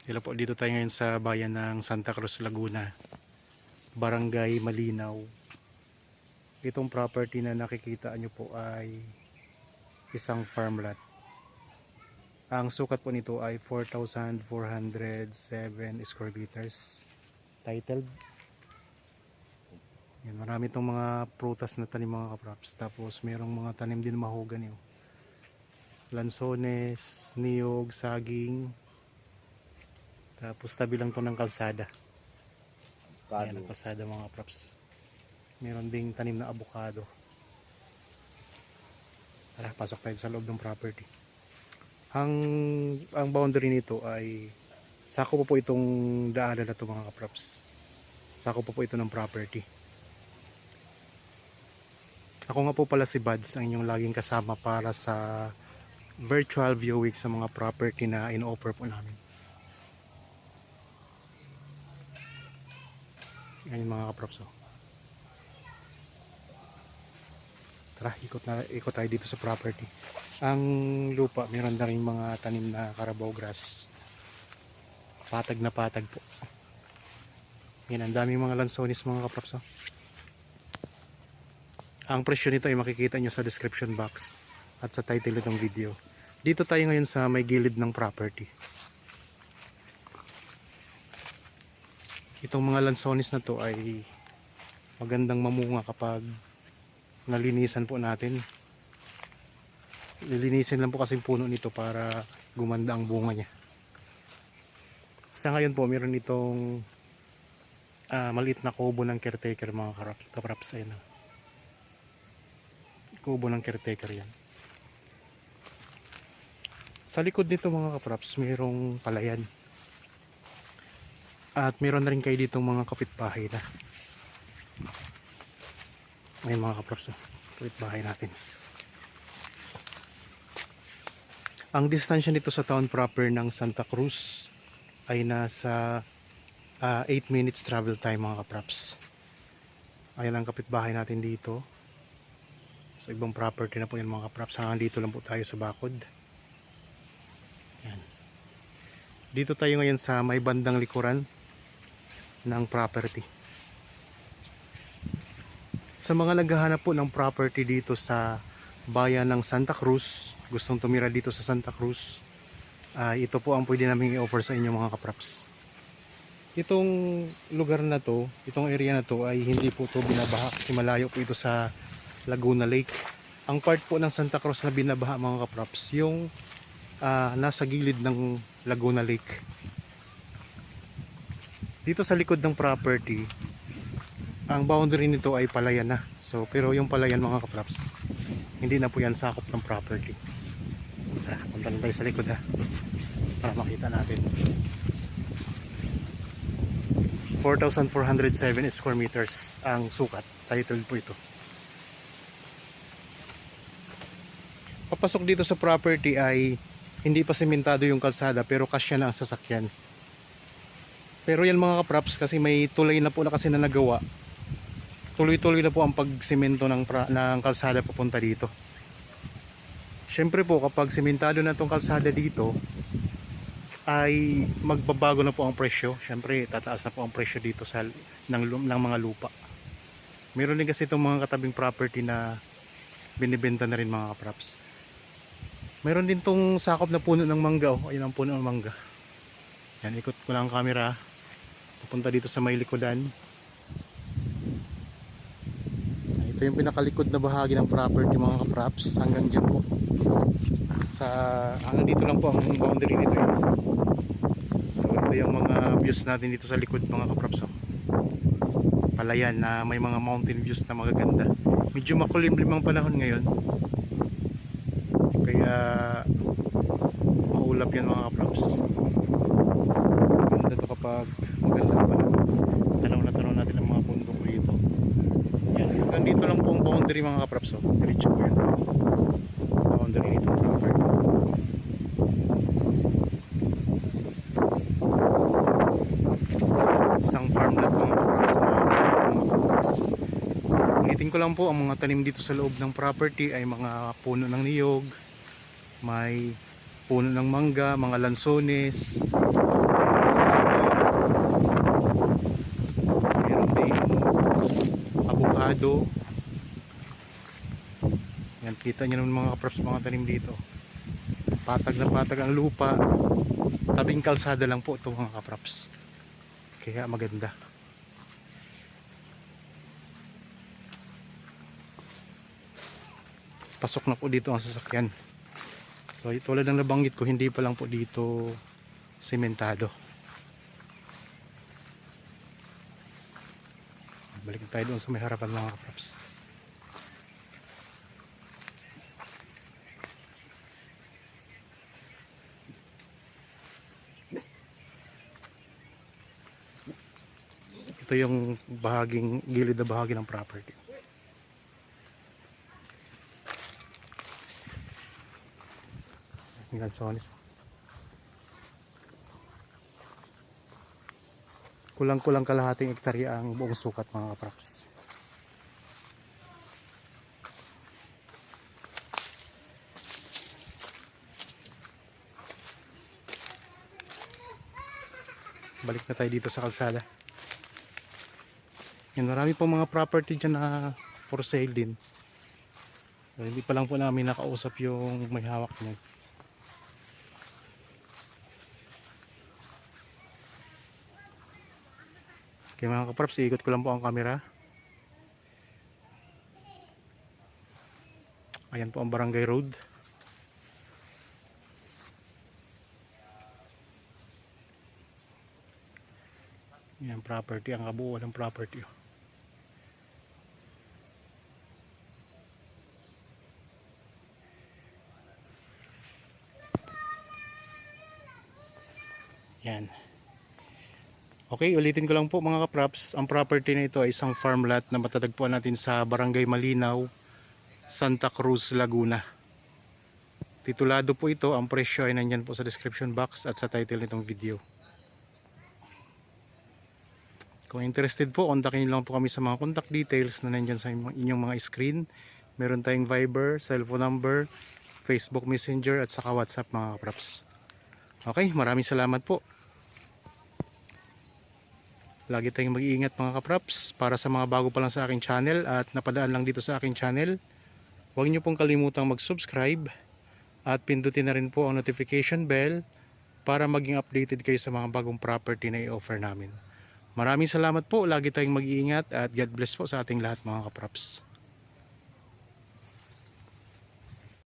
Hello po, dito tayo ngayon sa bayan ng Santa Cruz, Laguna, Barangay Malinaw. Itong property na nakikita nyo po ay isang farm lot. Ang sukat po nito ay 4,407 square meters. Titled. Yan, marami itong mga prutas na tanim mga kaprops. Tapos mayroong mga tanim din mahogany. Lansones, niyog, saging. Tapos tabi lang to ng kalsada. Ayan ang kalsada mga props. Meron ding tanim na avocado. Tara, pasok tayo sa loob ng property. Ang boundary nito ay sako po itong daanan na to mga kaprops. Sako po ito ng property. Ako nga po pala si Buds, ang inyong laging kasama para sa virtual viewing sa mga property na in-offer po namin. Yan yung mga kaprops. Tara, ikot tayo dito sa property. Ang lupa, meron na rin mga tanim na Carabao grass. Patag na patag po. Yan, ang daming mga lansones mga kaprops. Ang presyo nito ay makikita nyo sa description box at sa title nitong video. Dito tayo ngayon sa may gilid ng property. Itong mga lansones na to ay magandang mamunga kapag nalinisan po natin. Lilinisin lang po kasi puno nito para gumanda ang bunga niya. Sa ngayon po meron itong maliit na kubo ng caretaker mga kapraps. Ayun, kubo ng caretaker yan. Sa likod nito mga kapraps mayroong palayan. At meron na rin kayo ditong mga kapitbahay na. Ayun mga kaprops, kapitbahay natin. Ang distansya nito sa town proper ng Santa Cruz ay nasa 8 minutes travel time mga kaprops. Ayun ang kapitbahay natin dito. So ibang property na po yan mga kaprops. Hanggang dito lang po tayo sa bakod. Yan. Dito tayo ngayon sa may bandang likuran ng property. Sa mga naghahanap po ng property dito sa bayan ng Santa Cruz, gustong tumira dito sa Santa Cruz, ito po ang pwede namin i-offer sa inyo mga kapraps. Itong lugar na to, itong area na to ay hindi po to binabaha kasi malayo po ito sa Laguna Lake. Ang part po ng Santa Cruz na binabaha mga kapraps, yung nasa gilid ng Laguna Lake. Dito sa likod ng property, ang boundary nito ay palayan na. So, pero yung palayan mga kaprops, hindi na po yan sakop ng property. Punta na tayo sa likod para makita natin. 4,407 square meters ang sukat. Title po ito. Papasok dito sa property ay hindi pa sementado yung kalsada pero kasya na ang sasakyan. Pero yan mga kaprops kasi may tulay na po na kasi na nagawa. Tuloy-tuloy na po ang pagsemento ng kalsada papunta dito. Syempre po kapag sementado na itong kalsada dito ay magbabago na po ang presyo. Syempre tataas na po ang presyo dito ng mga lupa. Meron din kasi itong mga katabing property na binibenta na rin mga kaprops. Meron din itong sakop na puno ng mangga. Ayun ang puno ng mangga. Yan, ikot ko lang ang camera papunta dito sa may likodan. Ito yung pinakalikod na bahagi ng property mga kaprops. Hanggang dyan po hanggang dito lang po ang boundary nito yun. So ito yung mga views natin dito sa likod mga kaprops. Palayan na may mga mountain views na magaganda. Medyo makulimlim ang panahon ngayon kaya maulap yan mga kaprops. Ganda to kapag maganda ang panahon. Tanaw natin ang mga bundok dito. Yan, hanggang dito lang po ang boundary mga kaprops. Diretso po yan boundary nito proper. Isang farm lot mga kaprops na mga kaprops. Ulitin ko lang po, ang mga tanim dito sa loob ng property ay mga puno ng niyog, may puno ng mangga, mga lansones, todo. Yan, kita nyo naman mga kaprops, mga tanim dito. Patag na patag ang lupa. Tabing kalsada lang po ito mga kaprops. Kaya maganda. Pasok na po dito ang sasakyan. So tulad ng nabanggit ko, hindi pa lang po dito sementado. Balik tayo doon sa may harapan mga kaprops. Ito yung gilid na bahagi ng property. Yung lansones. Kulang-kulang kalahating hektarya ang buong sukat mga kaprops. Balik na tayo dito sa kalsada. Yan, marami pong mga property dyan na for sale din. So, hindi pa lang po namin nakausap yung may hawak niyan. Okay mga kaprops, ikot ko lang po ang camera. Ayan po ang Barangay Road. Yan property, ang kabuuan ng property. Yan. Okay, ulitin ko lang po mga kaprops, ang property na ito ay isang farm lot na matatagpuan natin sa Barangay Malinaw, Santa Cruz, Laguna. Titulado po ito, ang presyo ay nandyan po sa description box at sa title nitong video. Kung interested po, kontakin nyo lang po kami sa mga contact details na nandyan sa inyong mga screen. Meron tayong Viber, cellphone number, Facebook Messenger at saka WhatsApp mga kaprops. Okay, maraming salamat po. Lagi tayong mag-iingat mga kaprops. Para sa mga bago pa lang sa aking channel at napadaan lang dito sa aking channel, huwag nyo pong kalimutang mag-subscribe at pindutin na rin po ang notification bell para maging updated kayo sa mga bagong property na i-offer namin. Maraming salamat po. Lagi tayong mag-iingat at God bless po sa ating lahat mga kaprops.